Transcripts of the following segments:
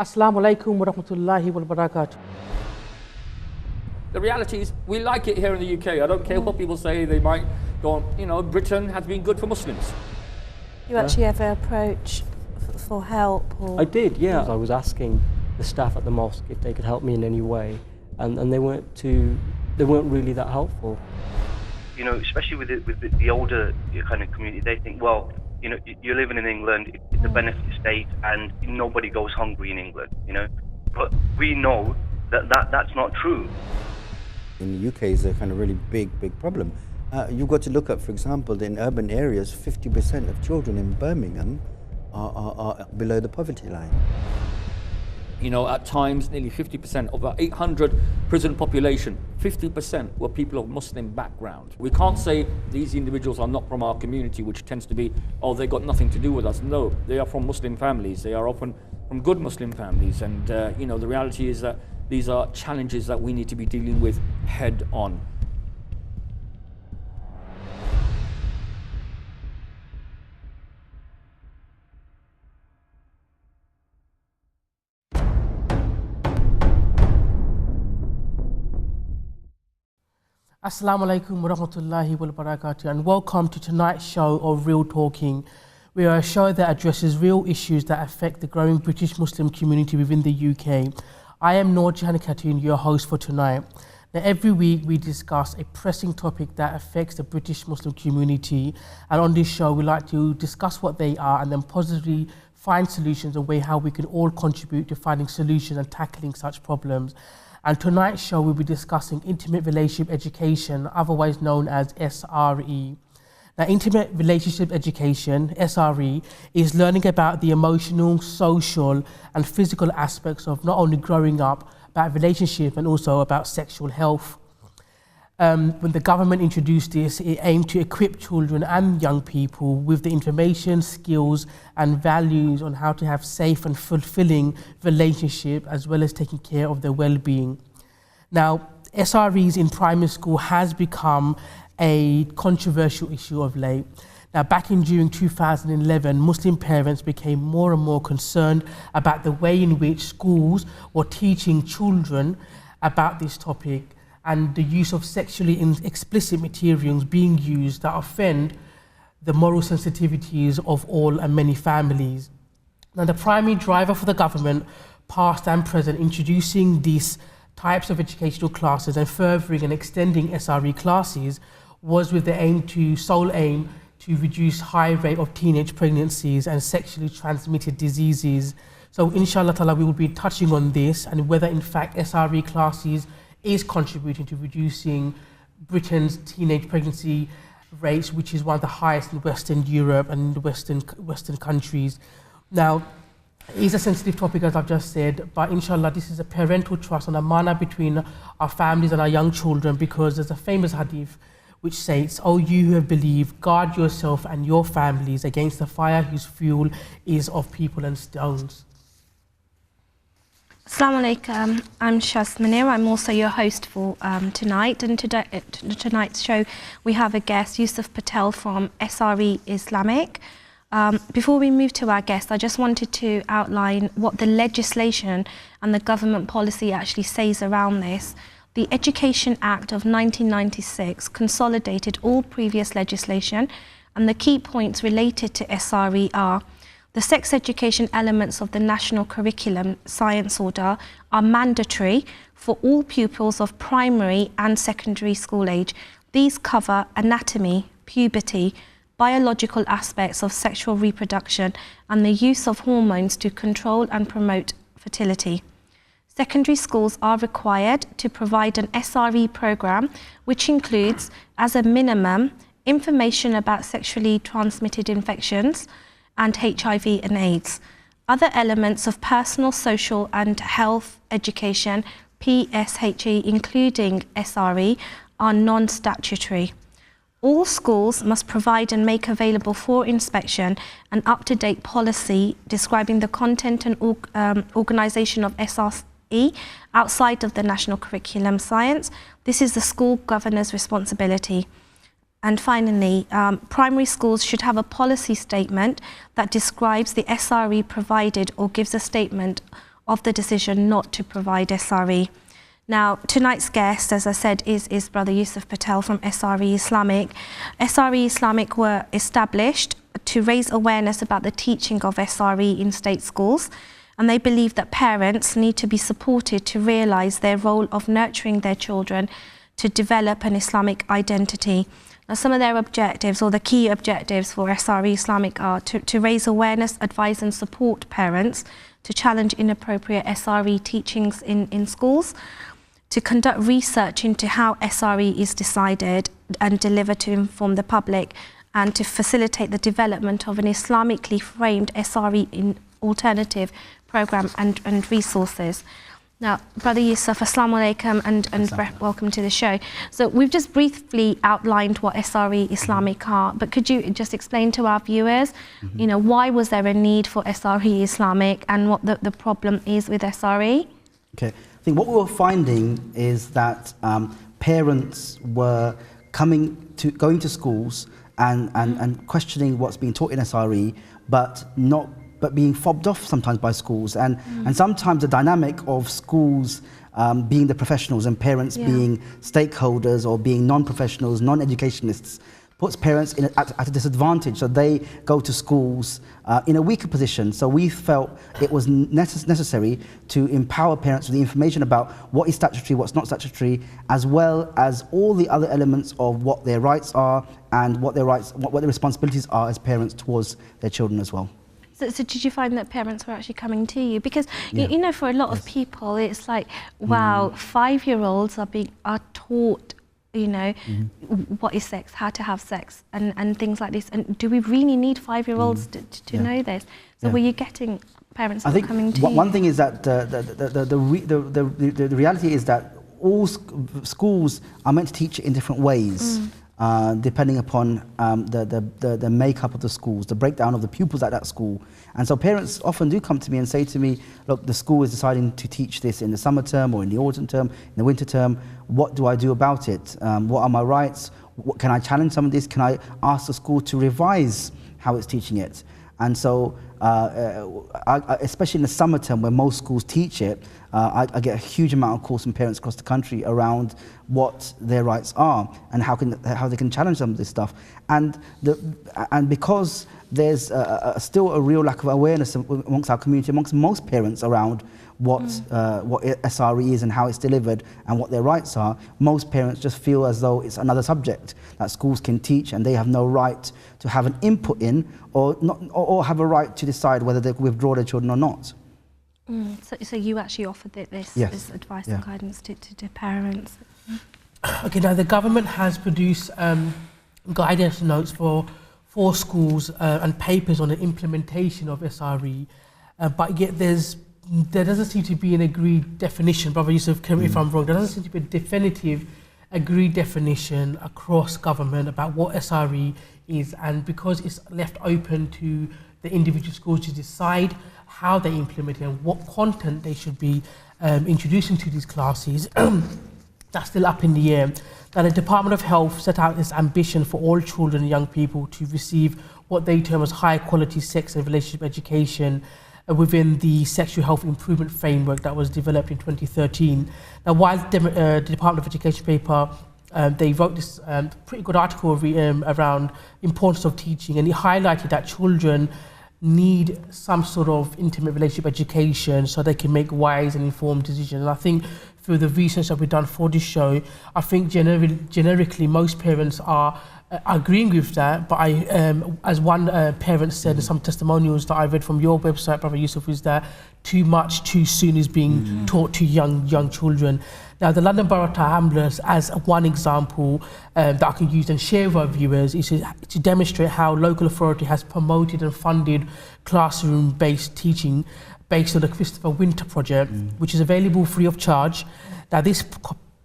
Assalamu alaikum wa rahmatullahi wa barakatuh. The reality is, we like it here in the UK. I don't care what people say. They might go on, you know, Britain has been good for Muslims. You actually ever approach for help? Or? I did, yeah. I was asking the staff at the mosque if they could help me in any way, and they weren't really that helpful. You know, especially with the older kind of community, they think, well, you know, you're living in England, it's a benefit state, and nobody goes hungry in England, you know. But we know that that's not true. In the UK is a kind of really big problem. You've got to look at, for example, in urban areas, 50% of children in Birmingham are below the poverty line. You know, at times, nearly 50% of our 800 prison population, 50% were people of Muslim background. We can't say these individuals are not from our community, which tends to be, oh, they got nothing to do with us. No, they are from Muslim families. They are often from good Muslim families. And, you know, the reality is that these are challenges that we need to be dealing with head on. Assalamu alaikum wa rahmatullahi wa barakatuh, and welcome to tonight's show of Real Talking. We are a show that addresses real issues that affect the growing British Muslim community within the UK. I am Noor Jahan Khatun, your host for tonight. Now, every week we discuss a pressing topic that affects the British Muslim community, and on this show we like to discuss what they are and then positively find solutions and way how we can all contribute to finding solutions and tackling such problems. And tonight's show we'll be discussing intimate relationship education, otherwise known as SRE. Now, intimate relationship education, SRE, is learning about the emotional, social and physical aspects of not only growing up, but relationship and also about sexual health. When the government introduced this, it aimed to equip children and young people with the information, skills and values on how to have safe and fulfilling relationship, as well as taking care of their well-being. Now, SREs in primary school has become a controversial issue of late. Now, back in June 2011, Muslim parents became more and more concerned about the way in which schools were teaching children about this topic and the use of sexually explicit materials being used that offend the moral sensitivities of all and many families. Now, the primary driver for the government, past and present, introducing these types of educational classes and furthering and extending SRE classes was with the sole aim to reduce high rate of teenage pregnancies and sexually transmitted diseases. So inshallah ta'ala, we will be touching on this and whether in fact SRE classes is contributing to reducing Britain's teenage pregnancy rates, which is one of the highest in Western Europe and Western countries. Now, it is a sensitive topic, as I've just said, but inshallah, this is a parental trust and a mana between our families and our young children, because there's a famous hadith which states, "O you who have believed, guard yourself and your families against the fire whose fuel is of people and stones." Assalamu alaikum, I'm Shaz Munir. I'm also your host for tonight, and tonight's show we have a guest, Yusuf Patel from SRE Islamic. Before we move to our guest, I just wanted to outline what the legislation and the government policy actually says around this. The Education Act of 1996 consolidated all previous legislation, and the key points related to SRE are: the sex education elements of the national curriculum science order are mandatory for all pupils of primary and secondary school age. These cover anatomy, puberty, biological aspects of sexual reproduction, and the use of hormones to control and promote fertility. Secondary schools are required to provide an SRE program, which includes, as a minimum, information about sexually transmitted infections and HIV and AIDS. Other elements of personal, social and health education, PSHE, including SRE, are non-statutory. All schools must provide and make available for inspection an up-to-date policy describing the content and organisation of SRE outside of the national curriculum science. This is the school governor's responsibility. And finally, primary schools should have a policy statement that describes the SRE provided or gives a statement of the decision not to provide SRE. Now, tonight's guest, as I said, is Brother Yusuf Patel from SRE Islamic. SRE Islamic were established to raise awareness about the teaching of SRE in state schools, and they believe that parents need to be supported to realise their role of nurturing their children to develop an Islamic identity. Now, some of their objectives, or the key objectives for SRE Islamic, are to raise awareness, advise and support parents, to challenge inappropriate SRE teachings in schools, to conduct research into how SRE is decided and delivered to inform the public, and to facilitate the development of an Islamically framed SRE in alternative programme and resources. Now, Brother Yusuf, Assalamu alaikum and welcome to the show. So we've just briefly outlined what SRE Islamic are, but could you just explain to our viewers, you know, why was there a need for SRE Islamic and what the problem is with SRE? Okay, I think what we were finding is that parents were going to schools and questioning what's being taught in SRE, but being fobbed off sometimes by schools, and sometimes the dynamic of schools being the professionals and parents being stakeholders or being non-professionals, non-educationists, puts parents at a disadvantage. So they go to schools in a weaker position. So we felt it was necessary to empower parents with the information about what is statutory, what's not statutory, as well as all the other elements of what their rights are and what their responsibilities are as parents towards their children as well. So did you find that parents were actually coming to you? Because, you know, for a lot of people, it's like, wow, 5-year-olds are taught, you know, what is sex, how to have sex, and things like this. And do we really need 5-year-olds to know this? So were you getting parents coming to you? One thing is that the reality is that all schools are meant to teach it in different ways. Depending upon the makeup of the schools, the breakdown of the pupils at that school. And so parents often do come to me and say to me, look, the school is deciding to teach this in the summer term or in the autumn term, in the winter term. What do I do about it? What are my rights? Can I challenge some of this? Can I ask the school to revise how it's teaching it? And so, especially in the summer term where most schools teach it, I get a huge amount of calls from parents across the country around what their rights are and how they can challenge some of this stuff. And because there's still a real lack of awareness amongst our community, amongst most parents around what SRE is and how it's delivered and what their rights are, most parents just feel as though it's another subject that schools can teach and they have no right to have an input in or have a right to decide whether they withdraw their children or not. So you actually offered this advice and guidance to parents. Okay, now the government has produced guidance notes for schools and papers on the implementation of SRE, but yet there doesn't seem to be an agreed definition. Brother Yusuf, correct me if I'm wrong, there doesn't seem to be a definitive agreed definition across government about what SRE is, and because it's left open to the individual schools to decide how they implement it and what content they should be introducing to these classes, that's still up in the air. Now, the Department of Health set out this ambition for all children and young people to receive what they term as high quality sex and relationship education within the Sexual Health Improvement Framework that was developed in 2013. Now, while the Department of Education paper, they wrote this pretty good article around importance of teaching, and it highlighted that children need some sort of intimate relationship education so they can make wise and informed decisions. And I think through the research that we've done for this show, I think generically most parents are agreeing with that, but as one parent said in some testimonials that I read from your website, Brother Yusuf, is that too much too soon is being taught to young children. Now, the London Borough Hamlets, as one example that I can use and share with our viewers, is to demonstrate how local authority has promoted and funded classroom-based teaching based on the Christopher Winter project, which is available free of charge. Now, this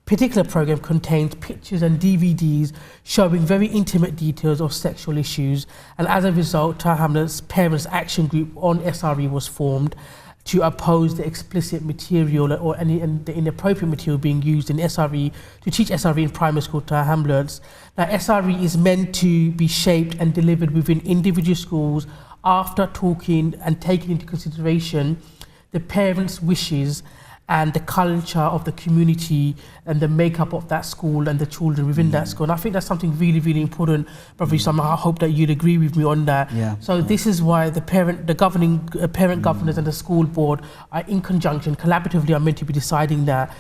particular program contains pictures and DVDs showing very intimate details of sexual issues, and as a result, Tower Hamlets Parents Action Group on SRE was formed to oppose the explicit material or the inappropriate material being used in SRE, to teach SRE in primary school Tower Hamlets. Now, SRE is meant to be shaped and delivered within individual schools after talking and taking into consideration the parents' wishes and the culture of the community and the makeup of that school and the children within that school. And I think that's something really, really important, Brother Yusuf. I hope that you'd agree with me on that. So this is why the governing parent governors and the school board are in conjunction, collaboratively are meant to be deciding that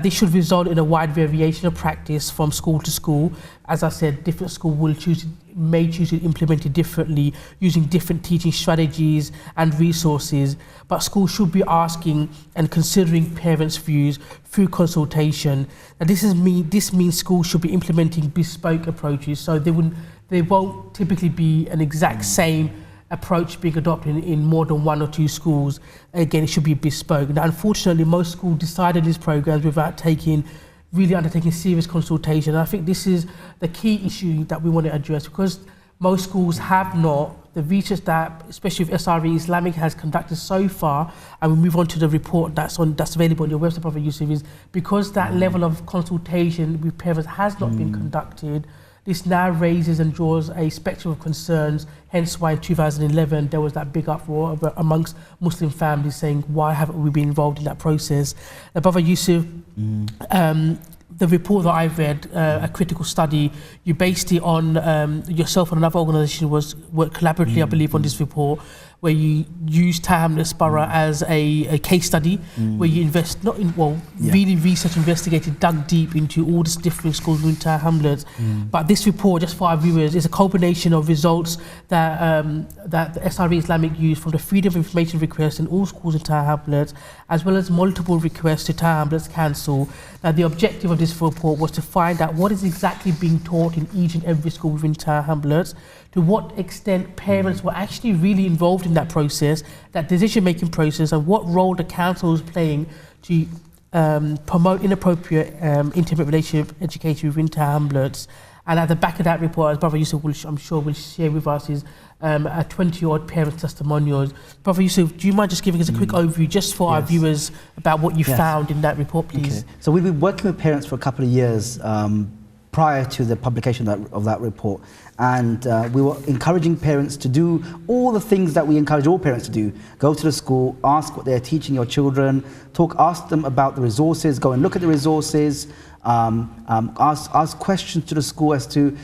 this should result in a wide variation of practice from school to school. As I said, different schools may choose to implement it differently, using different teaching strategies and resources, but schools should be asking and considering parents' views through consultation. And this means schools should be implementing bespoke approaches, so there won't typically be an exact same approach being adopted in more than 1 or 2 schools. Again, it should be bespoke. Now, unfortunately, most schools decided these programs without really undertaking serious consultation. And I think this is the key issue that we want to address, because most schools have not. The research that, especially with SRE Islamic, has conducted so far, and we move on to the report that's available on your website, Brother Yusuf, is because that level of consultation with parents has not been conducted. This now raises and draws a spectrum of concerns, hence why in 2011 there was that big uproar amongst Muslim families saying, why haven't we been involved in that process? Brother Yusuf, the report that I've read, a critical study, you based it on yourself and another organisation worked collaboratively, I believe, on this report, where you used Tower Hamlets Borough as a case study, where you really researched, investigated, dug deep into all the different schools within Tower Hamlets. But this report, just for our viewers, is a combination of results that the SRE Islamic used from the Freedom of Information request in all schools in Tower Hamlets, as well as multiple requests to Tower Hamlets Council. Now, the objective of this report was to find out what is exactly being taught in each and every school within Tower Hamlets, to what extent parents were actually really involved in that process, that decision-making process, and what role the council was playing to promote inappropriate intimate relationship education within Tower Hamlets. And at the back of that report, as Brother Yusuf I'm sure will share with us, is 20-odd parent testimonials. Brother Yusuf, do you mind just giving us a quick overview, just for our viewers, about what you found in that report, please? Okay. So we've been working with parents for a couple of years prior to the publication of that report. And we were encouraging parents to do all the things that we encourage all parents to do. Go to the school, ask what they're teaching your children, ask them about the resources, go and look at the resources, ask questions to the school as to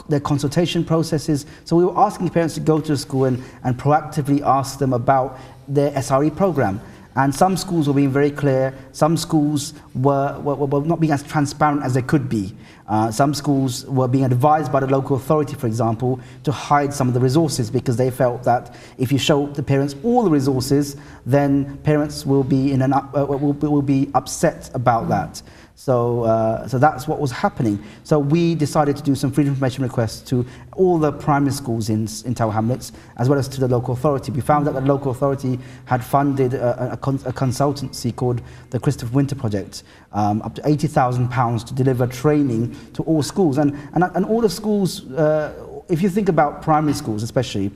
their consultation processes. So we were asking parents to go to the school and proactively ask them about their SRE program. And some schools were being very clear, some schools were not being as transparent as they could be. Some schools were being advised by the local authority, for example, to hide some of the resources, because they felt that if you show the parents all the resources, then parents will be will be upset about that. So that's what was happening. So we decided to do some freedom of information requests to all the primary schools in Tower Hamlets, as well as to the local authority. We found that the local authority had funded a consultancy called the Christopher Winter Project, up to £80,000 to deliver training to all schools. And all the schools, if you think about primary schools especially,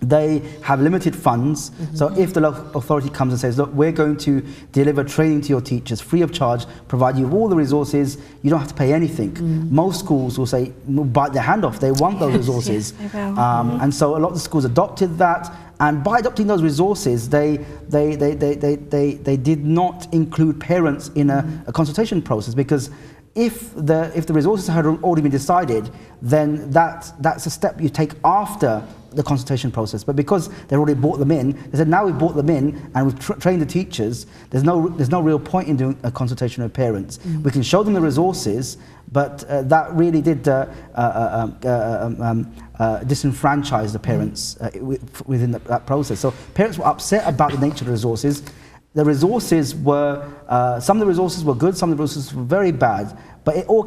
they have limited funds. So if the local authority comes and says, look, we're going to deliver training to your teachers free of charge, provide you with all the resources, you don't have to pay anything. Most schools will say, bite their hand off, they want those resources. And so a lot of the schools adopted that, and by adopting those resources, they did not include parents in a consultation process, because if the resources had already been decided, then that's a step you take after the consultation process. But because they've already brought them in, they said, now we've brought them in and we've trained the teachers, there's no real point in doing a consultation with parents. We can show them the resources, but that really did disenfranchise the parents within that process. So parents were upset about the nature of the resources. The resources were, some of the resources were good, some of the resources were very bad, but it all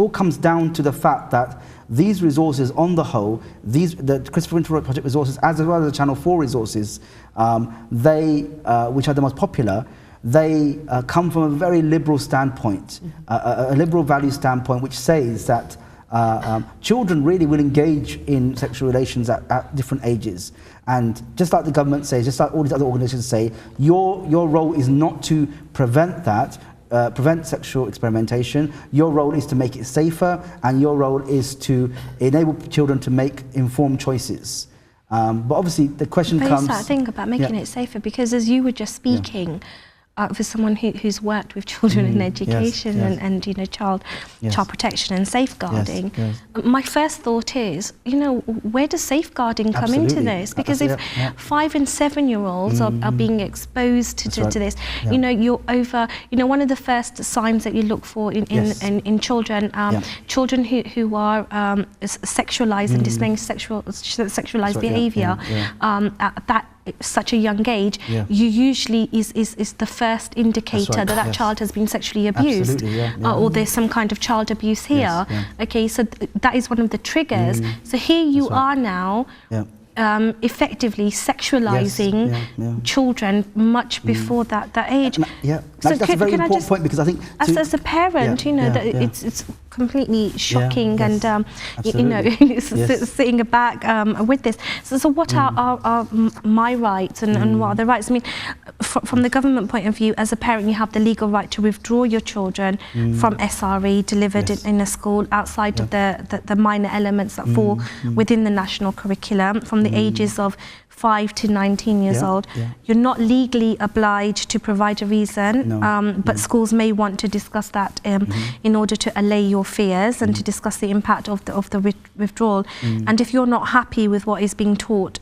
comes down to the fact that these resources on the whole, the Christopher Winter Project resources, as well as the Channel 4 resources, which are the most popular, they come from a very liberal standpoint, a liberal value standpoint, which says that children really will engage in sexual relations at different ages. And just like the government says, just like all these other organizations say, your role is not to prevent that, prevent sexual experimentation. Your role is to make it safer, and your role is to enable children to make informed choices. But obviously the question But comes... it's that thing about making it safer, because as you were just speaking, for someone who's worked with children in education and you know, child protection and safeguarding, my first thought is, you know, where does safeguarding come into this? Because if 5 and 7-year-olds are being exposed to this, you know, you're over, you know, one of the first signs that you look for in children, children who are sexualized and displaying sexualized behavior at that such a young age, you usually is the first indicator that child has been sexually abused, or there's some kind of child abuse here. Okay, so that is one of the triggers. So here you are now effectively sexualizing children much before that age. So that's a very important point, because I think as a parent, you know, that it's completely shocking, and you know, sitting back with this. So what are my rights and what are the rights? I mean, from the government point of view, as a parent, you have the legal right to withdraw your children from SRE delivered in a school outside of the minor elements that fall within the national curriculum from the ages of 5 to 19 years old. You're not legally obliged to provide a reason, but schools may want to discuss that in order to allay your fears and to discuss the impact of the withdrawal. And if you're not happy with what is being taught,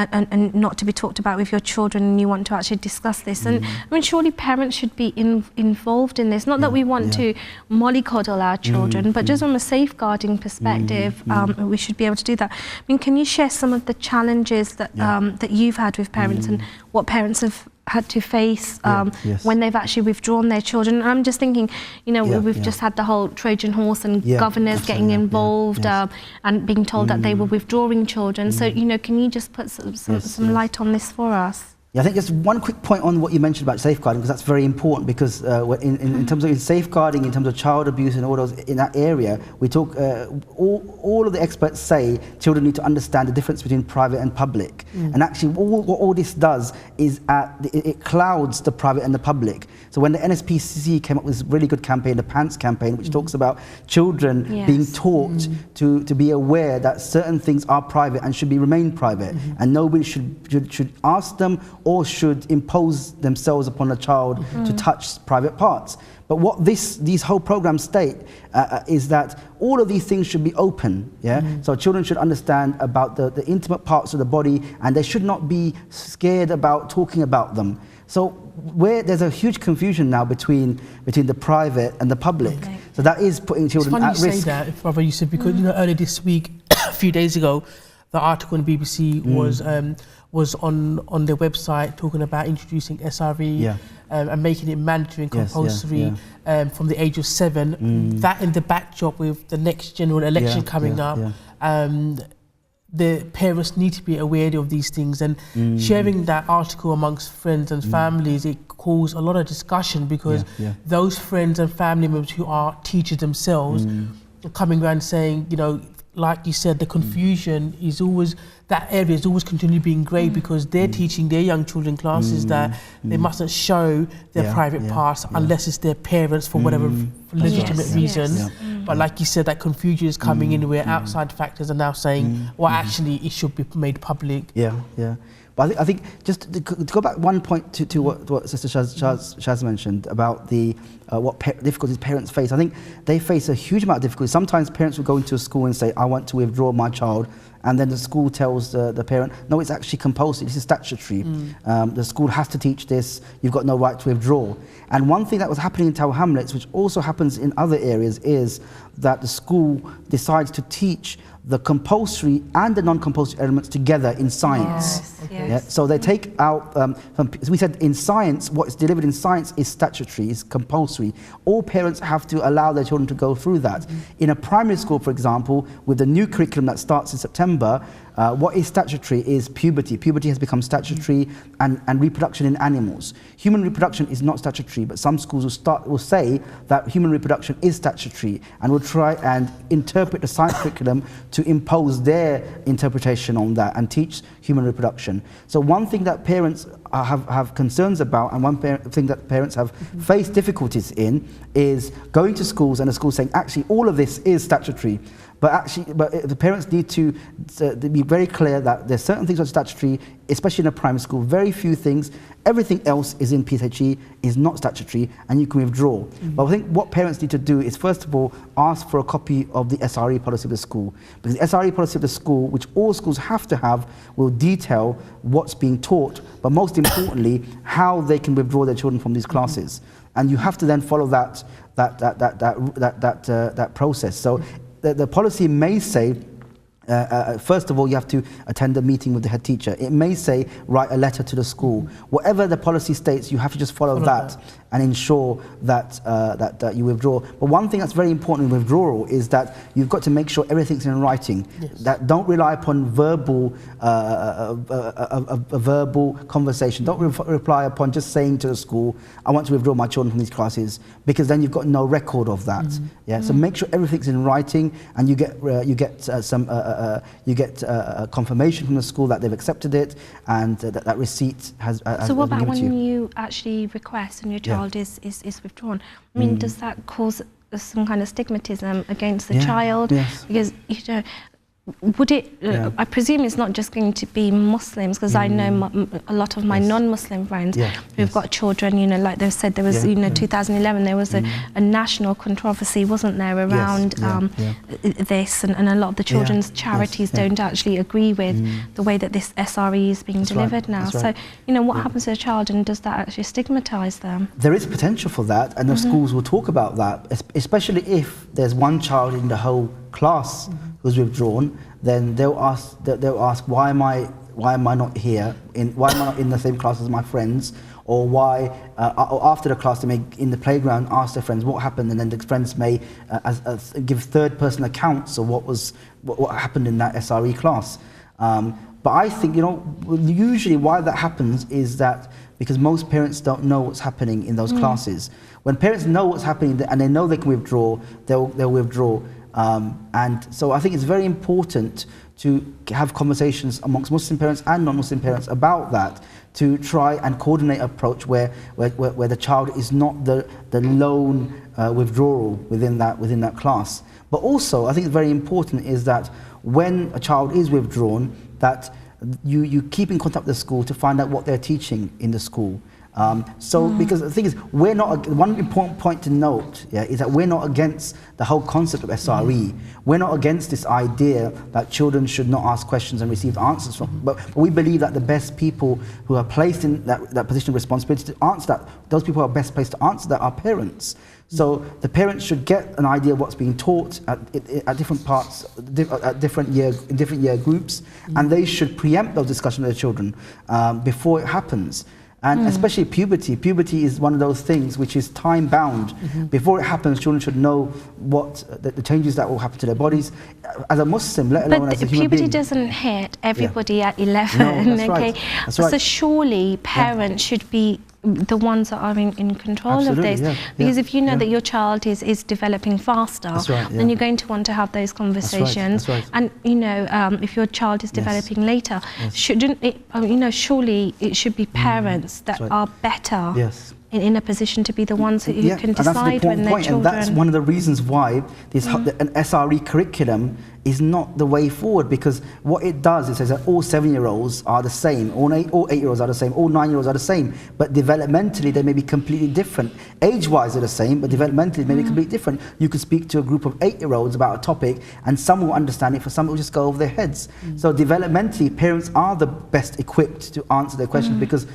and not to be talked about with your children, and you want to actually discuss this. And I mean, surely parents should be involved in this. Not that we want to mollycoddle our children, but just from a safeguarding perspective, we should be able to do that. I mean, can you share some of the challenges that that you've had with parents and what parents have had to face when they've actually withdrawn their children? And I'm just thinking, you know, we've just had the whole Trojan horse and governors getting involved and being told that they were withdrawing children. So, you know, can you just put some light on this for us? I think just one quick point on what you mentioned about safeguarding, because that's very important, because in terms of safeguarding, in terms of child abuse and all those in that area, we talk, all of the experts say children need to understand the difference between private and public. And actually what all this does is it clouds the private and the public. So when the NSPCC came up with this really good campaign, the PANTS campaign, which talks about children being taught to be aware that certain things are private and should remain private, and nobody should ask them or should impose themselves upon a child to touch private parts. But what these whole programs state is that all of these things should be open, So children should understand about the intimate parts of the body, and they should not be scared about talking about them. So where there's a huge confusion now between the private and the public. So that is putting children at risk. It's funny you say that, Brother Yusuf, because you know, earlier this week, a few days ago, the article on BBC was on their website talking about introducing SRE and making it mandatory and compulsory from the age of 7. That in the backdrop with the next general election coming up, the parents need to be aware of these things, and sharing that article amongst friends and families, it caused a lot of discussion, because those friends and family members who are teachers themselves are coming around saying, you know, like you said, the confusion is always, that area is always continually being grey, because they're teaching their young children classes that they mustn't show their private parts unless it's their parents for whatever legitimate reason. But like you said, that confusion is coming in where outside factors are now saying, well, actually it should be made public. But I think just to go back one point to what Sister Shaz mentioned about the what difficulties parents face. I think they face a huge amount of difficulty. Sometimes parents will go into a school and say, I want to withdraw my child, and then the school tells the parent, no, it's actually compulsory, this is statutory. The school has to teach this, you've got no right to withdraw. And one thing that was happening in Tower Hamlets, which also happens in other areas, is that the school decides to teach the compulsory and the non-compulsory elements together in science. So they take out, we said in science, what is delivered in science is statutory, is compulsory. All parents have to allow their children to go through that. In a primary school, for example, with the new curriculum that starts in September, what is statutory is puberty. Puberty has become statutory, and reproduction in animals. Human reproduction is not statutory, but some schools will say that human reproduction is statutory, and will try and interpret the science curriculum to impose their interpretation on that and teach human reproduction. So one thing that parents have concerns about, and one thing that parents have faced difficulties in, is going to schools and the school saying, actually all of this is statutory, But actually, the parents need to be very clear that there's certain things that are statutory, especially in a primary school, very few things. Everything else is in PSHE, is not statutory, and you can withdraw. But I think what parents need to do is, first of all, ask for a copy of the SRE policy of the school. Because the SRE policy of the school, which all schools have to have, will detail what's being taught, but most importantly, how they can withdraw their children from these classes. And you have to then follow that process. So the policy may say, first of all, you have to attend a meeting with the head teacher. It may say, write a letter to the school. Whatever the policy states, you have to just follow that and ensure that, that you withdraw. But one thing that's very important in withdrawal is that you've got to make sure everything's in writing. That don't rely upon verbal, a verbal conversation. Don't rely upon just saying to the school, I want to withdraw my children from these classes, because then you've got no record of that. So make sure everything's in writing, and you get confirmation from the school that they've accepted it, and that receipt has So what been about given to when you. you actually request and your child is withdrawn? I mean, does that cause some kind of stigmatism against the child? Because, you know, would it, I presume it's not just going to be Muslims, because I know a lot of my non-Muslim friends who've got children, you know, like they've said, there was, you know, 2011, there was a national controversy, wasn't there, around this, and a lot of the children's charities don't actually agree with the way that this SRE is being delivered now. So, you know, what happens to a child, and does that actually stigmatise them? There is potential for that, and the schools will talk about that, especially if there's one child in the whole class who's withdrawn. Then they'll ask why am I not here? Why am I not in the same class as my friends? Or why after the class they may in the playground ask their friends what happened, and then the friends may give third-person accounts of what happened in that SRE class. But I think, you know, usually why that happens is that because most parents don't know what's happening in those classes. When parents know what's happening and they know they can withdraw, they'll withdraw. And so I think it's very important to have conversations amongst Muslim parents and non-Muslim parents about that, to try and coordinate an approach where the child is not the lone withdrawal within that class. But also, I think it's very important is that when a child is withdrawn, that you keep in contact with the school to find out what they're teaching in the school. Because the thing is, we're not, one important point to note is that we're not against the whole concept of SRE. We're not against this idea that children should not ask questions and receive answers from, but we believe that the best people who are placed in that position of responsibility to answer that, those people who are best placed to answer that are parents. So the parents should get an idea of what's being taught at different parts, at different year groups, and they should preempt those discussions with their children before it happens. And especially puberty. Puberty is one of those things which is time bound. Before it happens, children should know what the changes that will happen to their bodies. As a Muslim, let alone as a human being. But puberty doesn't hit everybody at 11. No, that's right. That's right. So surely parents should be the ones that are in control of this. Because if you know that your child is developing faster, then you're going to want to have those conversations. That's right. And, you know, if your child is developing later, shouldn't it, you know, surely it should be parents that are better in a position to be the ones who can decide when their children... And that's one of the reasons why this an SRE curriculum is not the way forward, because what it does is says that all 7-year-olds are the same, all 8-year-olds are the same, all 9-year-olds are the same, but developmentally they may be completely different. Age-wise they're the same, but developmentally they may be completely different. You could speak to a group of 8-year-olds about a topic, and some will understand it, for some it will just go over their heads. So developmentally, parents are the best equipped to answer their questions, because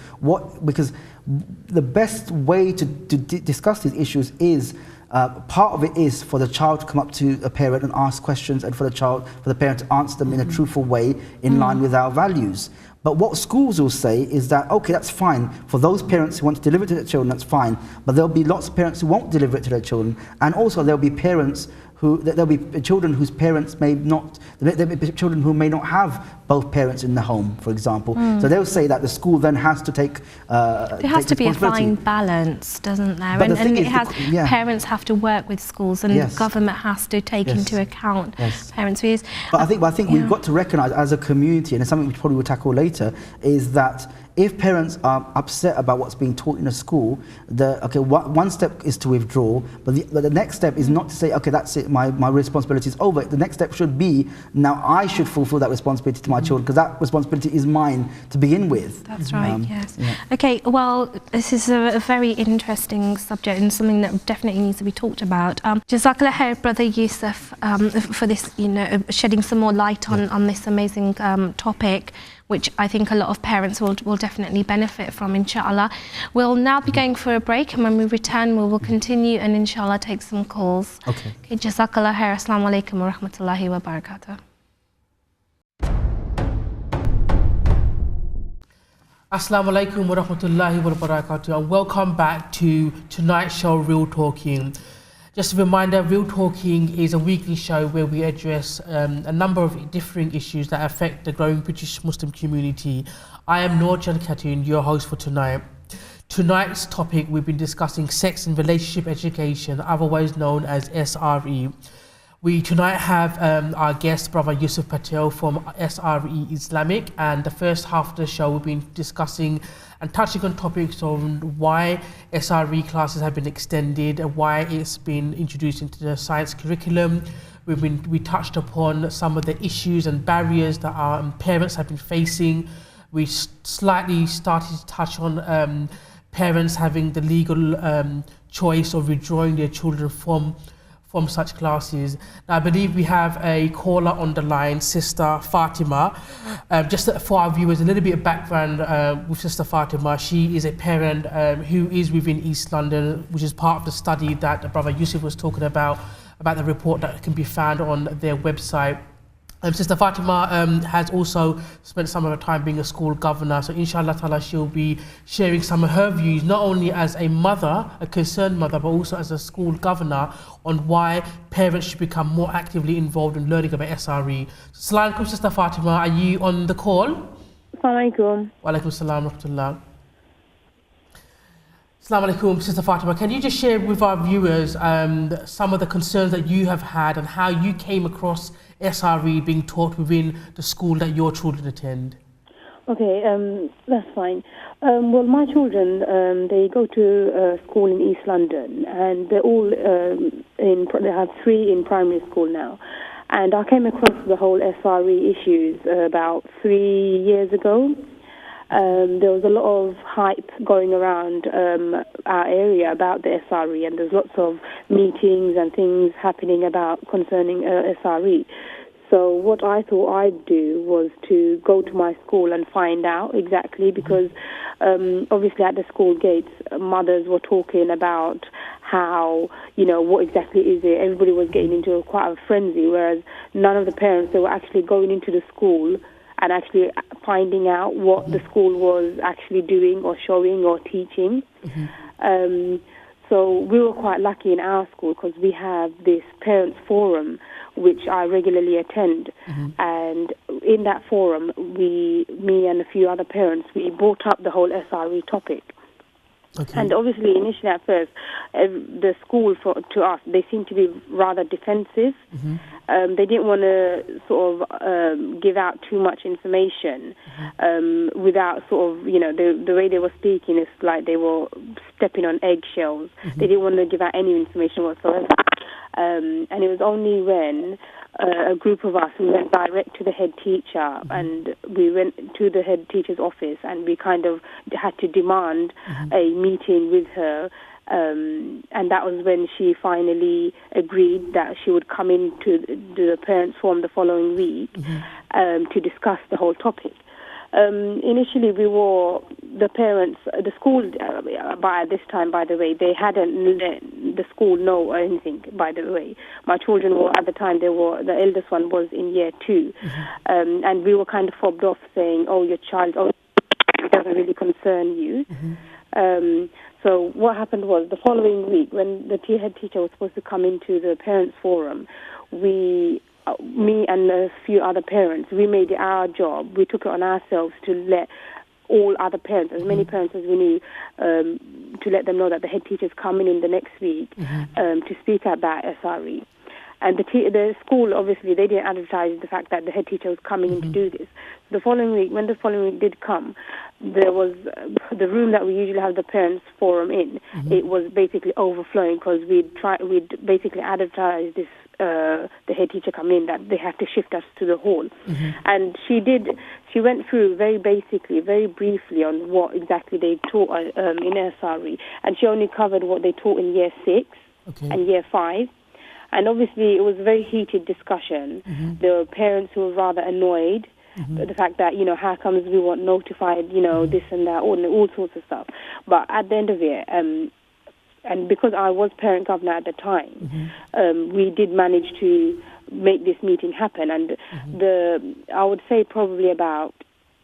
the best way to discuss these issues is, part of it is for the child to come up to a parent and ask questions, and for the parent to answer them in a truthful way in line with our values. But what schools will say is that, okay, that's fine. For those parents who want to deliver it to their children, that's fine. But there'll be lots of parents who won't deliver it to their children. And also there'll be parents there'll be children whose parents may not, there'll be children who may not have both parents in the home, for example. So they'll say that the school then has to take there has to be a fine balance, doesn't there? But and it has, parents have to work with schools, and the government has to take into account parents' views. But I think we've got to recognise as a community, and it's something we probably will tackle later, is that if parents are upset about what's being taught in a school, one step is to withdraw, but the next step is not to say, okay, that's it, my responsibility is over. The next step should be, now I should fulfill that responsibility to my children, because that responsibility is mine to begin with. That's right, yes. Yeah. Okay, well, this is a very interesting subject and something that definitely needs to be talked about. Jazakallah khair, Brother Yusuf, for this, shedding some more light on this amazing topic, which I think a lot of parents will definitely benefit from, inshallah. We'll now be going for a break, and when we return, we will continue and inshallah take some calls. Okay. Jazakallah khair. Assalamu alaikum wa rahmatullahi wa barakatuh. Assalamu alaikum wa rahmatullahi wa barakatuh, and welcome back to tonight's show, Real Talking. Just a reminder, Real Talking is a weekly show where we address a number of differing issues that affect the growing British Muslim community. I am Noor Khatun, your host for tonight. Tonight's topic, we've been discussing sex and relationship education, otherwise known as SRE. We tonight have our guest, Brother Yusuf Patel from SRE Islamic, and the first half of the show we've been discussing and touching on topics on why SRE classes have been extended, why it's been introduced into the science curriculum. We touched upon some of the issues and barriers that our parents have been facing. We slightly started to touch on parents having the legal choice of withdrawing their children from such classes. Now, I believe we have a caller on the line, Sister Fatima. Just for our viewers, a little bit of background with Sister Fatima. She is a parent who is within East London, which is part of the study that Brother Yusuf was talking about the report that can be found on their website. Sister Fatima has also spent some of her time being a school governor, so inshallah ta'ala she'll be sharing some of her views, not only as a mother, a concerned mother, but also as a school governor, on why parents should become more actively involved in learning about SRE. Assalamu alaikum, Sister Fatima, are you on the call? Assalamu alaikum. Wa alaikum assalam wa rahmatullah. Assalamu alaikum, Sister Fatima. Can you just share with our viewers some of the concerns that you have had and how you came across SRE being taught within the school that your children attend? Okay, that's fine. Well, my children, they go to school in East London, and they're all they have 3 in primary school now. And I came across the whole SRE issues about 3 years ago. There was a lot of hype going around our area about the SRE, and there's lots of meetings and things happening concerning SRE. So what I thought I'd do was to go to my school and find out exactly, because obviously at the school gates, mothers were talking about how, what exactly is it. Everybody was getting into quite a frenzy, whereas none of the parents, they were actually going into the school and actually finding out what the school was actually doing or showing or teaching. So we were quite lucky in our school because we have this parents forum which I regularly attend. And in that forum, me and a few other parents, we brought up the whole SRE topic. Okay. And obviously, initially at first, the school, to us, they seemed to be rather defensive. They didn't want to sort of give out too much information without sort of, the way they were speaking is like they were stepping on eggshells. They didn't want to give out any information whatsoever. And it was only when a group of us, we went direct to the head teacher, and we went to the head teacher's office, and we kind of had to demand a meeting with her, and that was when she finally agreed that she would come into the parents' forum the following week to discuss the whole topic. Initially, the parents, the school, by this time, by the way, they hadn't let the school know anything, by the way. My children were, at the time, the eldest one was in year 2. And we were kind of fobbed off saying, your child, it doesn't really concern you. So what happened was, the following week, when the head teacher was supposed to come into the parents' forum, me and a few other parents, we made it our job. We took it on ourselves to let all other parents, as many parents as we knew, to let them know that the head teacher is coming in the next week to speak about SRE. And the school, obviously, they didn't advertise the fact that the head teacher was coming in to do this. The following week, when the following week did come, there was the room that we usually have the parents forum in. It was basically overflowing because we'd basically advertised this. The head teacher come in that they have to shift us to the hall, and she went through very briefly on what exactly they taught in SRE, and she only covered what they taught in year 6 and year 5. And obviously, it was a very heated discussion. There were parents who were rather annoyed at the fact that, how comes we weren't notified, this and that, all sorts of stuff. But at the end of it, and because I was parent governor at the time, we did manage to make this meeting happen. And I would say probably about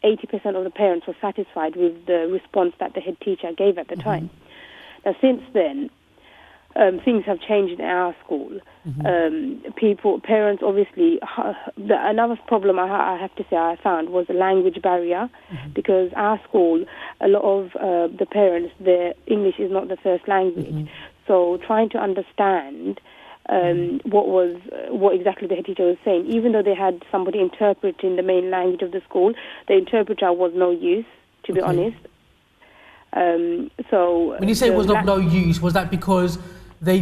80% of the parents were satisfied with the response that the head teacher gave at the time. Now, since then, things have changed in our school. Parents, obviously, another problem I have to say I found was the language barrier, because our school, a lot of the parents, their English is not the first language. So trying to understand what exactly the head teacher was saying, even though they had somebody interpreting the main language of the school, the interpreter was no use, to be honest. So when you say it was of no use, was that because they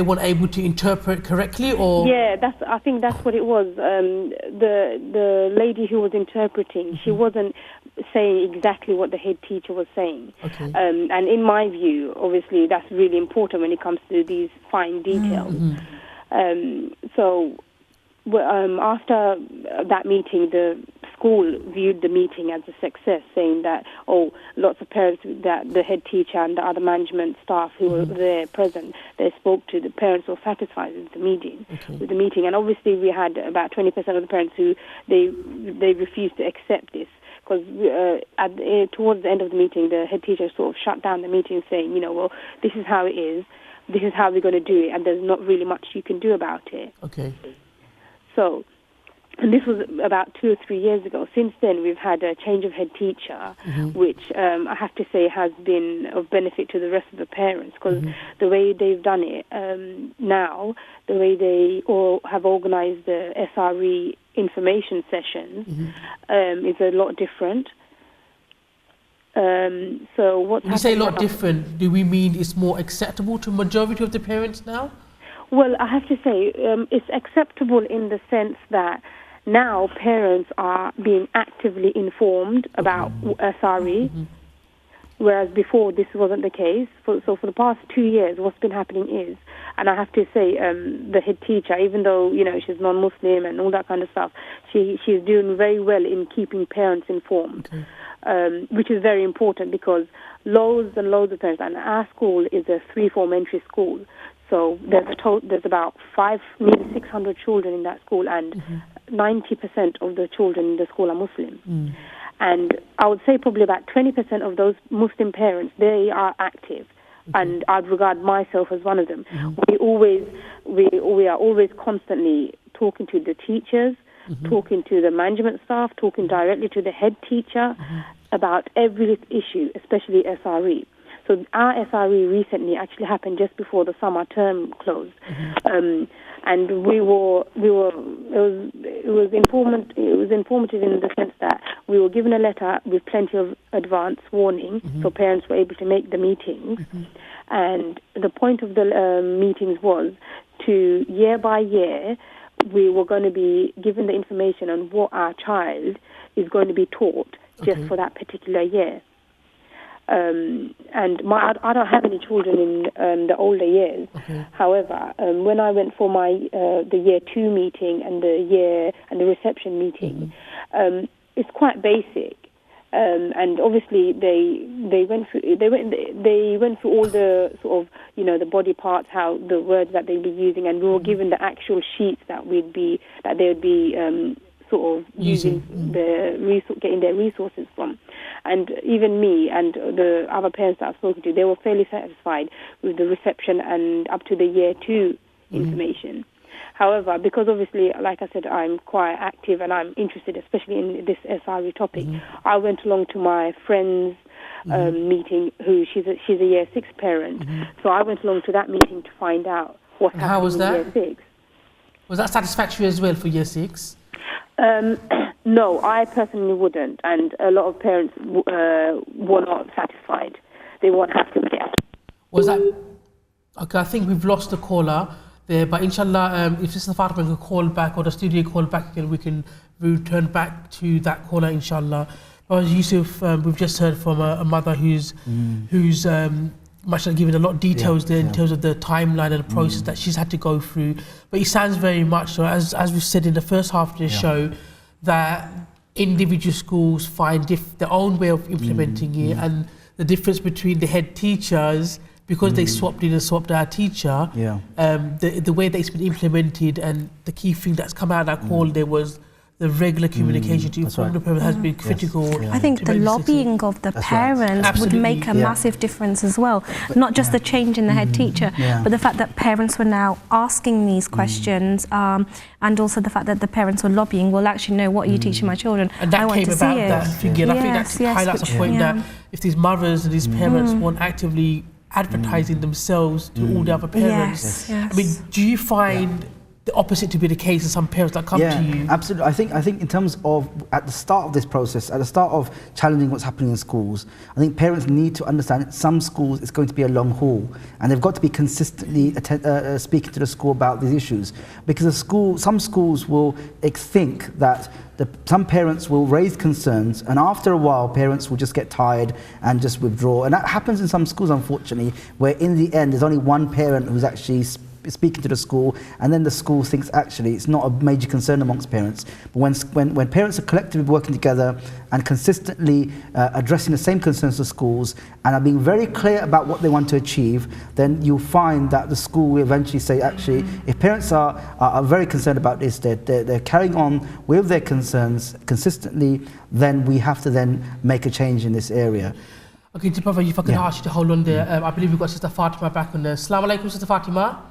weren't able to interpret correctly, or? Yeah, I think that's what it was. The lady who was interpreting, she wasn't saying exactly what the head teacher was saying. And in my view, obviously, that's really important when it comes to these fine details. So after that meeting, the school viewed the meeting as a success, saying that, lots of parents, that the head teacher and the other management staff who were there present, they spoke to the parents, were satisfied with the meeting. And obviously we had about 20% of the parents who they refused to accept this, because towards the end of the meeting, the head teacher sort of shut down the meeting, saying, this is how it is, this is how we're going to do it, and there's not really much you can do about it. So, and this was about 2 or 3 years ago. Since then, we've had a change of head teacher, which I have to say has been of benefit to the rest of the parents, because the way they've done it now, the way they all have organised the SRE information sessions is a lot different. So what's when you say a lot different, do we mean it's more acceptable to majority of the parents now? Well, I have to say it's acceptable in the sense that now parents are being actively informed about SRE, whereas before this wasn't the case. So for the past 2 years, what's been happening is, and I have to say, the head teacher, even though she's non-Muslim and all that kind of stuff, she's doing very well in keeping parents informed, which is very important, because loads and loads of parents, and our school is a 3 form-entry school. So there's about nearly 600 children in that school, and 90% of the children in the school are Muslim. And I would say probably about 20% of those Muslim parents, they are active, and I'd regard myself as one of them. We are always constantly talking to the teachers, talking to the management staff, talking directly to the head teacher about every issue, especially SRE. So our SRE recently actually happened just before the summer term closed, and it was informative in the sense that we were given a letter with plenty of advance warning, so parents were able to make the meetings. And the point of the meetings was to, year by year, we were going to be given the information on what our child is going to be taught just for that particular year. And I don't have any children in the older years. However, when I went for my the year 2 meeting and the reception meeting, it's quite basic. And obviously they went through all the sort of the body parts, how the words that they'd be using, and we were given the actual sheets that they would be sort of using getting their resources from. And even me and the other parents that I've spoken to, they were fairly satisfied with the reception and up to the year 2 information. However, because obviously, like I said, I'm quite active and I'm interested, especially in this SRE topic, I went along to my friend's meeting, who she's a year 6 parent. So I went along to that meeting to find out what happened in year 6. Was that satisfactory as well for year 6? No, I personally wouldn't, and a lot of parents were not satisfied. They weren't happy with it. Was that... Okay, I think we've lost the caller there, but inshallah, if Sister Fatima can call back or the studio call back again, we can return back to that caller, inshallah. But as Yusuf, we've just heard from a mother who's mashallah, given a lot of details there in terms of the timeline and the process that she's had to go through. But it sounds very much so, as we said in the first half of the show, that individual schools find their own way of implementing it, and the difference between the head teachers, because they swapped in and swapped out teacher, the way that it's been implemented, and the key thing that's come out of that call there was the regular communication to inform the parents has been critical. I think the lobbying of the parents would make a massive difference as well. Not just the change in the head teacher, but the fact that parents were now asking these questions, and also the fact that the parents were lobbying, well, actually, no, what are you teaching my children? And that I want came to about see that figure. And I think that highlights a point that if these mothers and these parents weren't actively advertising themselves to all the other parents, I mean, do you find the opposite to be the case in some parents that come to you? Absolutely. I think in terms of at the start of this process, at the start of challenging what's happening in schools, I think parents need to understand that some schools it's going to be a long haul, and they've got to be consistently speaking to the school about these issues, because some schools will think that some parents will raise concerns, and after a while parents will just get tired and just withdraw, and that happens in some schools, unfortunately, where in the end there's only one parent who's actually speaking to the school, and then the school thinks actually it's not a major concern amongst parents. But when parents are collectively working together and consistently addressing the same concerns to schools and are being very clear about what they want to achieve, then you'll find that the school will eventually say, actually, if parents are very concerned about this, they're carrying on with their concerns consistently, then we have to then make a change in this area. Okay, Prophet, if I can ask you to hold on there, I believe we've got Sister Fatima back on there. Assalamu alaikum, Sister Fatima.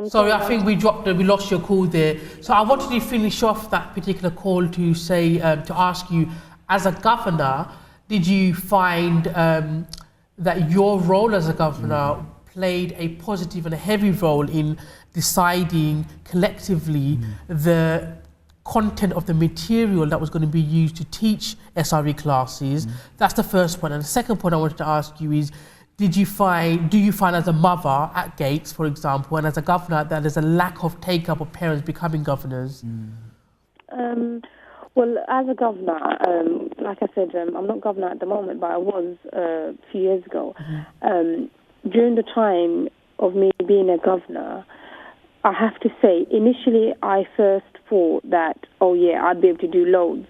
Sorry, I think we lost your call there. So I wanted to finish off that particular call to say, to ask you, as a governor, did you find that your role as a governor played a positive and a heavy role in deciding collectively the content of the material that was going to be used to teach SRE classes? That's the first point. And the second point I wanted to ask you is, do you find as a mother at Gates, for example, and as a governor, that there's a lack of take-up of parents becoming governors? Well, as a governor, like I said, I'm not governor at the moment, but I was a few years ago. During the time of me being a governor, I have to say, initially I first thought that, oh yeah, I'd be able to do loads.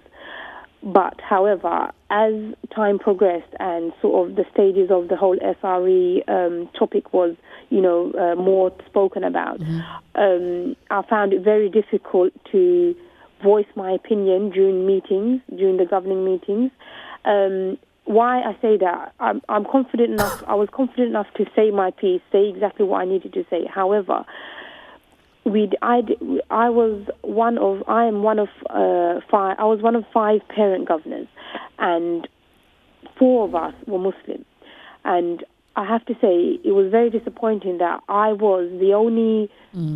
But however, as time progressed and sort of the stages of the whole SRE topic was, more spoken about, I found it very difficult to voice my opinion during the governing meetings. Why I say that, I'm confident enough, I was confident enough to say my piece, say exactly what I needed to say. However, I was one of 5 parent governors, and 4 of us were Muslim. And I have to say, it was very disappointing that I was the only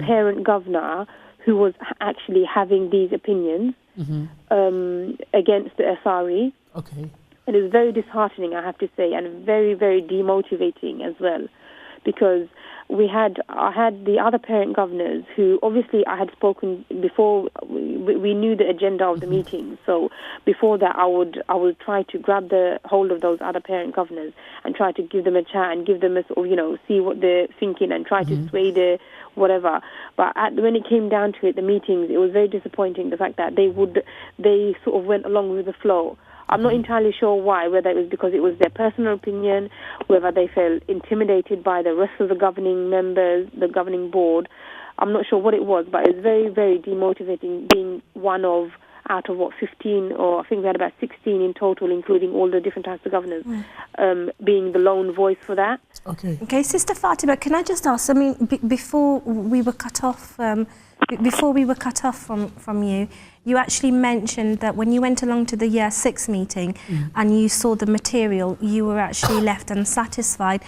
parent governor who was actually having these opinions against the SRE. Okay. And it was very disheartening, I have to say, and very, very demotivating as well, because I had the other parent governors who, obviously, I had spoken before. We knew the agenda of the meeting, so before that, I would try to grab the hold of those other parent governors and try to give them a chat and give them a sort of, see what they're thinking and try to sway their whatever. But when it came down to it, the meetings, it was very disappointing, the fact that they sort of went along with the flow. I'm not entirely sure why, whether it was because it was their personal opinion, whether they felt intimidated by the rest of the governing members, the governing board. I'm not sure what it was, but it was very, very demotivating being one of, out of 15, or I think we had about 16 in total, including all the different types of governors, being the lone voice for that. Okay, Sister Fatima, can I just ask, before we were cut off, before we were cut off from you, you actually mentioned that when you went along to the Year 6 meeting and you saw the material, you were actually left unsatisfied.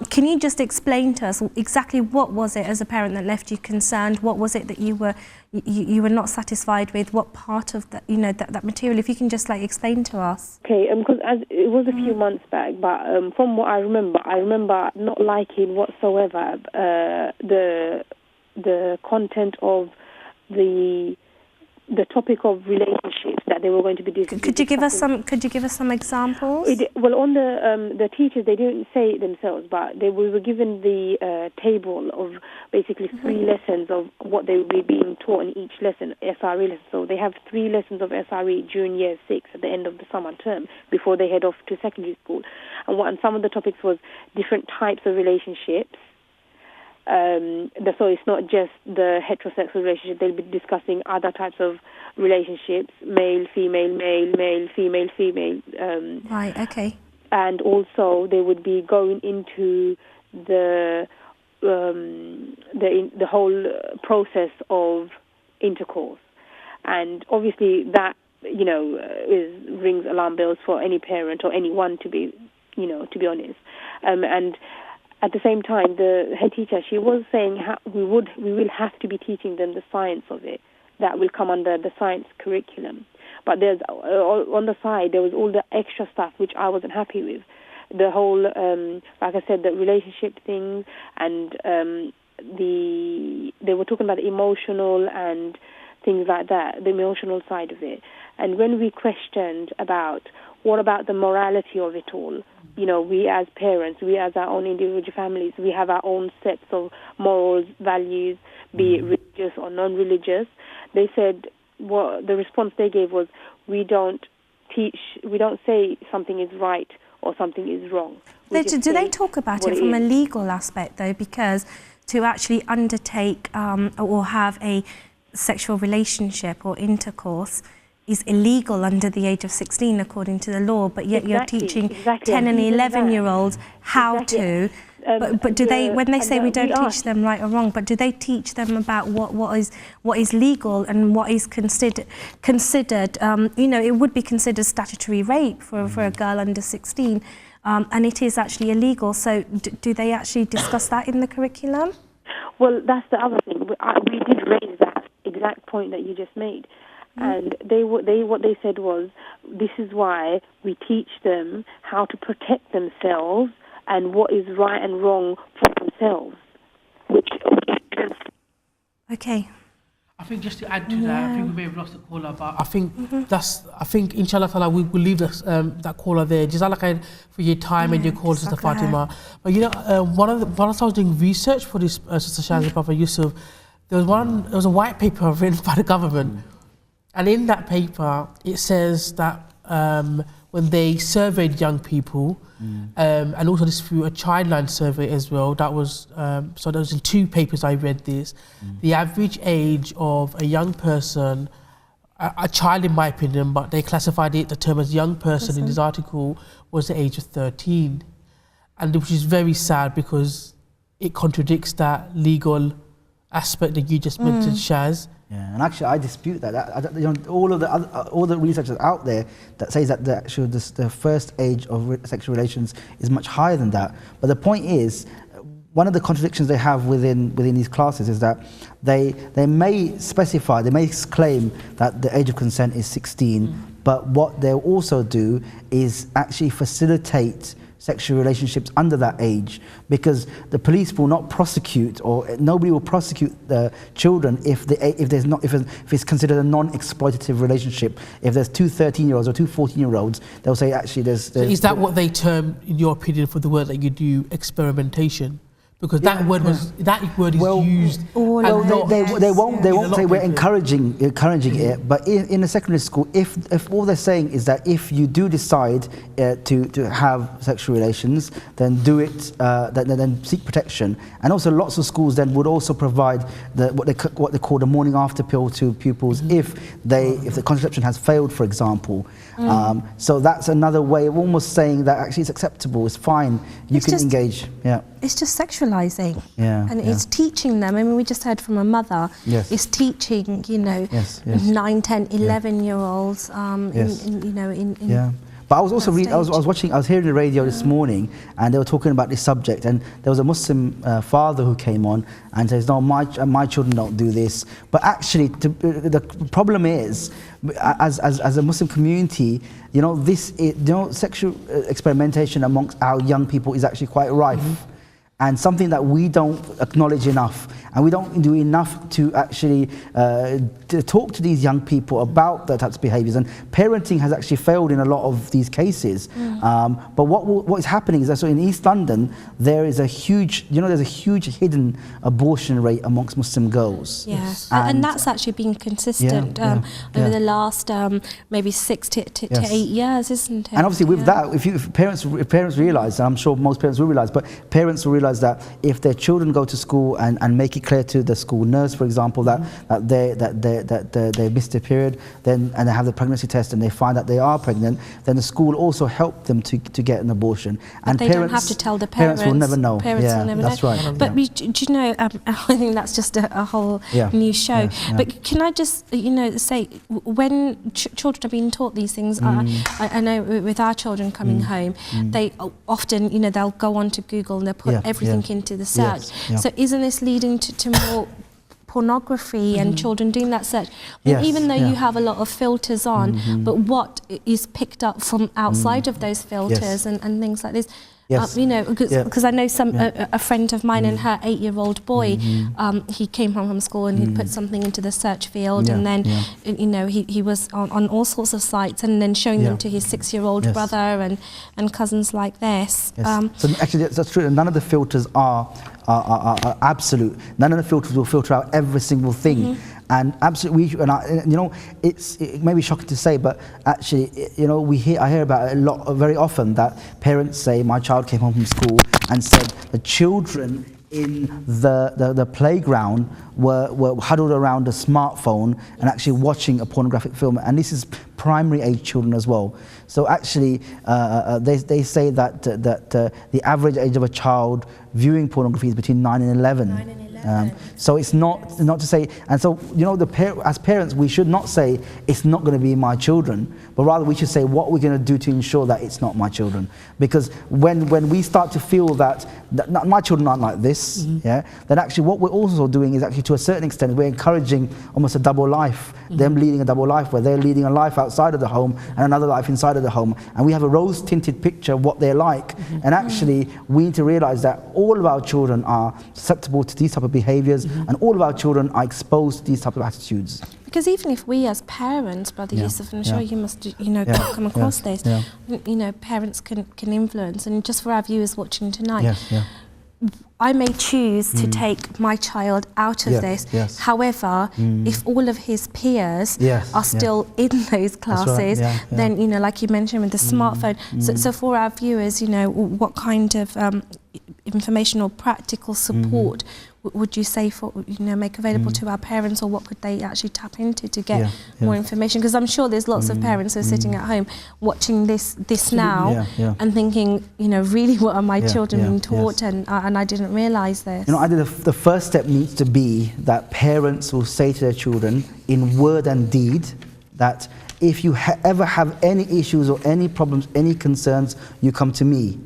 Can you just explain to us exactly what was it as a parent that left you concerned? What was it that you were not satisfied with? What part of that, that material? If you can just explain to us. Okay, because it was a few months back, but from what I remember not liking whatsoever the content of the topic of relationships that they were going to be discussing. Could you give us some examples? Well, on the teachers, they didn't say it themselves, but we were given the table of basically 3 lessons of what they would be being taught in each lesson, SRE lesson. So they have 3 lessons of SRE during Year 6 at the end of the summer term before they head off to secondary school. And some of the topics was different types of relationships. So it's not just the heterosexual relationship. They'll be discussing other types of relationships: male, female, male, female, female. Right. Okay. And also they would be going into the whole process of intercourse, and obviously that rings alarm bells for any parent or anyone to be honest, and. At the same time, the head teacher, she was saying we will have to be teaching them the science of it. That will come under the science curriculum. But there's on the side, there was all the extra stuff which I wasn't happy with. The whole, like I said, the relationship thing, and they were talking about the emotional and things like that, the emotional side of it. And when we questioned about what about the morality of it all, we as parents, we as our own individual families, we have our own sets of morals, values, be it religious or non-religious. They said, the response they gave was, we don't say something is right or something is wrong. Do they talk about it from a legal aspect, though? Because to actually undertake or have a sexual relationship or intercourse is illegal under the age of 16 according to the law, but yet you're teaching 10 and 11-year-olds how to. But do they, when they say we don't teach them right or wrong, but do they teach them about what is legal and what is considered? It would be considered statutory rape for a girl under 16, and it is actually illegal. So do they actually discuss that in the curriculum? Well, that's the other thing. We did raise that exact point that you just made. And what they said was, this is why we teach them how to protect themselves and what is right and wrong for themselves. Okay. I think just to add to that, I think we may have lost the caller, but I think I think inshallah ta'ala we will leave that caller there. Jazakallah khair for your time and your call, Sister Fatima. But whilst I was doing research for this, Sister Shaz and Brother Yusuf, there was a white paper written by the government. And in that paper, it says that when they surveyed young people, and also this through a Childline survey as well, that was, so there was in 2 papers I read this, the average age of a young person, a child in my opinion, but they classified the term as young person in this article, was the age of 13. And which is very sad because it contradicts that legal aspect that you just mentioned, Shaz. Yeah, and actually I dispute that. All the research that's out there that says that the first age of sexual relations is much higher than that. But the point is, one of the contradictions they have within these classes is that they may specify, they may claim that the age of consent is 16, but what they'll also do is actually facilitate sexual relationships under that age, because the police will not prosecute, or nobody will prosecute the children if it's considered a non-exploitative relationship. If there's 2 13-year-olds or 2 14-year-olds, they'll say actually there's. So is that what they term, in your opinion, for the word that you do, experimentation? Because that word is used. They won't say we're encouraging it. But in a secondary school, if all they're saying is that if you do decide to have sexual relations, then do it. Then seek protection. And also, lots of schools then would also provide what they call the morning after pill to pupils if the contraception has failed, for example. So that's another way of almost saying that actually it's acceptable. It's fine. You can engage. Yeah. it's just sexualizing. Yeah, and yeah. it's teaching them. I mean, we just heard from a mother. Yes. It's teaching, you know, Yes, 9, 10, 11-year-olds. Yes. You know, in Yeah. But I was also I was hearing the radio this morning, and they were talking about this subject, and there was a Muslim father who came on and says, no, my children don't do this. But actually, the problem is, as a Muslim community, you know, sexual experimentation amongst our young people is actually quite rife. And something that we don't acknowledge enough, and we don't do enough to actually to talk to these young people about that types of behaviours. And parenting has actually failed in a lot of these cases. But what is happening is that so in East London there is a huge, there's a huge hidden abortion rate amongst Muslim girls. Yes, and that's actually been consistent over the last maybe 6 to 8 years, isn't it? And obviously with that, if parents realise, and I'm sure most parents will realise, but parents will realise that if their children go to school and make it clear to the school nurse, for example, that they missed a period, and they have the pregnancy test and they find that they are pregnant, then the school will also help them to get an abortion. And they don't have to tell the parents. Parents will never know. Parents will never that's know. Right. But do you know? I think that's just a whole new show. But can I just say, when children are being taught these things, I know with our children coming home, they often they'll go on to Google and they'll put everything into the search. So isn't this leading to more pornography and children doing that search? Even though you have a lot of filters on, but what is picked up from outside of those filters and things like this? Because I know a friend of mine and her 8-year-old boy, he came home from school and he'd put something into the search field, and then he was on all sorts of sites, and then showing them to his 6-year-old brother and cousins like this. So actually that's true. None of the filters are absolute. None of the filters will filter out every single thing. And absolutely, it may be shocking to say, but actually, I hear about it a lot, very often, that parents say, my child came home from school and said the children in the playground were huddled around a smartphone and actually watching a pornographic film, and this is primary age children as well. So actually, they say that the average age of a child viewing pornography is between 9 and 11. So it's not to say, and so as parents we should not say it's not going to be my children, but rather we should say what we're going to do to ensure that it's not my children. Because when we start to feel that my children aren't like this, then actually what we're also doing is actually to a certain extent we're encouraging almost a double life, them leading a double life where they're leading a life outside of the home and another life inside of the home, and we have a rose-tinted picture of what they're like. And actually we need to realize that all of our children are susceptible to these type of behaviors, and all of our children are exposed to these type of attitudes. Because even if we as parents, Brother Yusuf, I'm sure you must come across this, parents can influence. And just for our viewers watching tonight, I may choose to take my child out of this. However, if all of his peers are still in those classes, then, like you mentioned with the smartphone. So for our viewers, what kind of information or practical support would you say for make available to our parents, or what could they actually tap into to get more information? Because I'm sure there's lots of parents who are sitting at home watching this now and thinking, really, what are my children being taught, and I didn't realise this. I think the first step needs to be that parents will say to their children in word and deed that if you ever have any issues or any problems, any concerns, you come to me.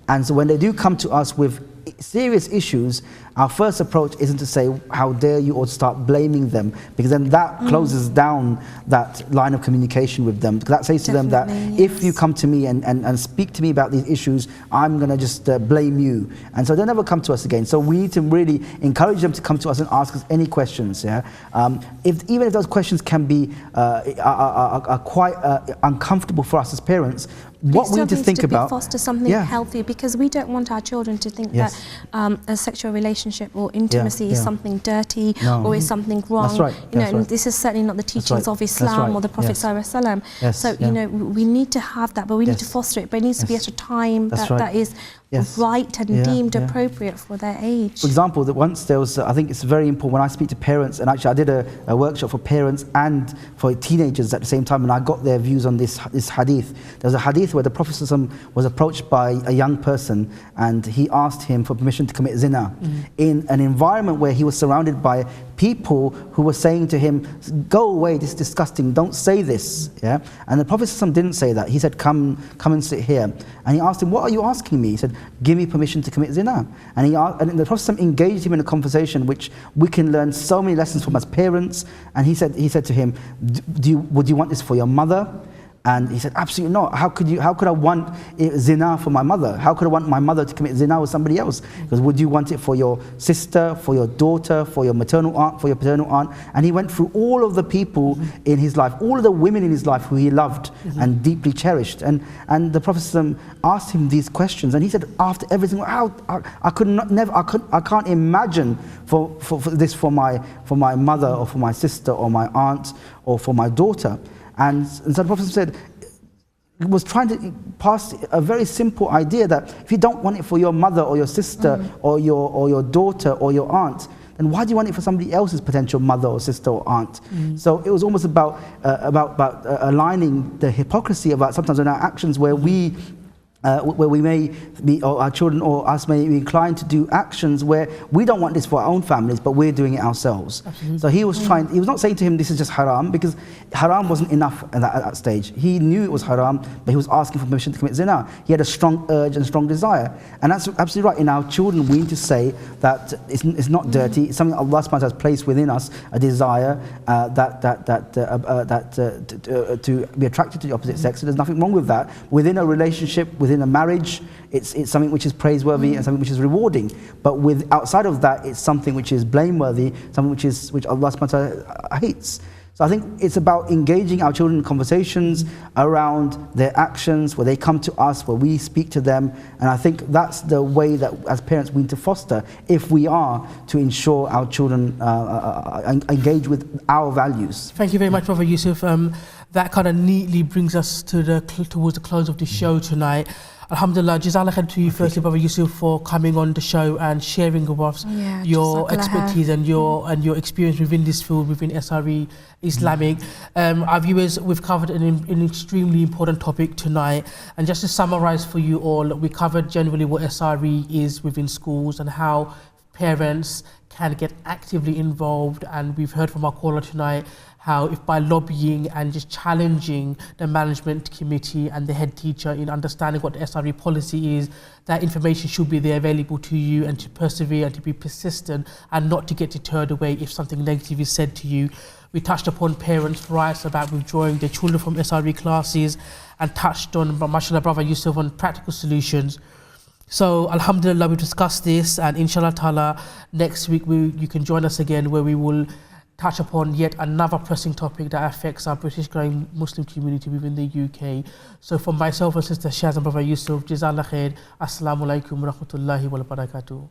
And so when they do come to us with serious issues, our first approach isn't to say, how dare you, or to start blaming them, because then that closes down that line of communication with them. That says to them that if you come to me and speak to me about these issues, I'm going to just blame you. And so they never come to us again. So we need to really encourage them to come to us and ask us any questions. Even if those questions can be are quite uncomfortable for us as parents, what we need to think about, foster something healthy, because we don't want our children to think that a sexual relationship or intimacy is something dirty or is something wrong. That's right. And this is certainly not the teachings of Islam or the Prophet ﷺ. So we need to have that, but we need to foster it. But it needs to be at a time that is right and deemed appropriate for their age. For example, that once there was, I think it's very important when I speak to parents, and actually I did a workshop for parents and for teenagers at the same time, and I got their views on this hadith. There was a hadith where the Prophet ﷺ was approached by a young person, and he asked him for permission to commit zina in an environment where he was surrounded by people who were saying to him, go away, this is disgusting, don't say this. Yeah? And the Prophet ﷺ didn't say that. He said, come and sit here. And he asked him, what are you asking me? He said, give me permission to commit zina. And the Prophet ﷺ engaged him in a conversation which we can learn so many lessons from as parents. And he said to him, would you want this for your mother? And he said, absolutely not. How could I want zina for my mother? How could I want my mother to commit zina with somebody else? Because would you want it for your sister, for your daughter, for your maternal aunt, for your paternal aunt? And he went through all of the people in his life, all of the women in his life who he loved and deeply cherished. And the Prophet ﷺ asked him these questions, and he said, after everything, I can't imagine for this for my mother or for my sister or my aunt or for my daughter. And so the Prophet said, was trying to pass a very simple idea that if you don't want it for your mother or your sister or your daughter or your aunt, then why do you want it for somebody else's potential mother or sister or aunt? So it was almost about aligning the hypocrisy about sometimes in our actions where we may be, or our children or us may be inclined to do actions where we don't want this for our own families, but we're doing it ourselves. Absolutely. So he was not saying to him, this is just haram, because haram wasn't enough at that stage. He knew it was haram, but he was asking for permission to commit zina. He had a strong urge and strong desire. And that's absolutely right. In our children, we need to say that it's not dirty. It's something Allah subhanahu wa ta'ala has placed within us, a desire to be attracted to the opposite sex. So there's nothing wrong with that. Within a relationship, within a marriage, it's something which is praiseworthy and something which is rewarding. But outside of that, it's something which is blameworthy, something which Allah subhanahu wa ta'ala hates. So I think it's about engaging our children in conversations around their actions, where they come to us, where we speak to them. And I think that's the way that as parents we need to foster if we are to ensure our children engage with our values. Thank you very much, Brother Yusuf. That kind of neatly brings us towards the close of the show tonight. Alhamdulillah, Jazakallah khair to you firstly, Brother Yusuf, for coming on the show and sharing with us your expertise and your experience within this field, within SRE Islamic. Our viewers, we've covered an extremely important topic tonight. And just to summarize for you all, we covered generally what SRE is within schools and how parents can get actively involved. And we've heard from our caller tonight how if by lobbying and just challenging the management committee and the head teacher in understanding what the SRE policy is, that information should be there available to you, and to persevere and to be persistent and not to get deterred away if something negative is said to you. We touched upon parents' rights about withdrawing their children from SRE classes, and touched on, mashallah, Brother Yusuf, on practical solutions. So alhamdulillah, we discussed this, and inshallah ta'ala next week you can join us again, where we will touch upon yet another pressing topic that affects our British growing Muslim community within the UK. So from myself and Sister Shaz and Brother Yusuf, Jazakallah khair. Assalamu alaikum wa rahmatullahi wa barakatuh.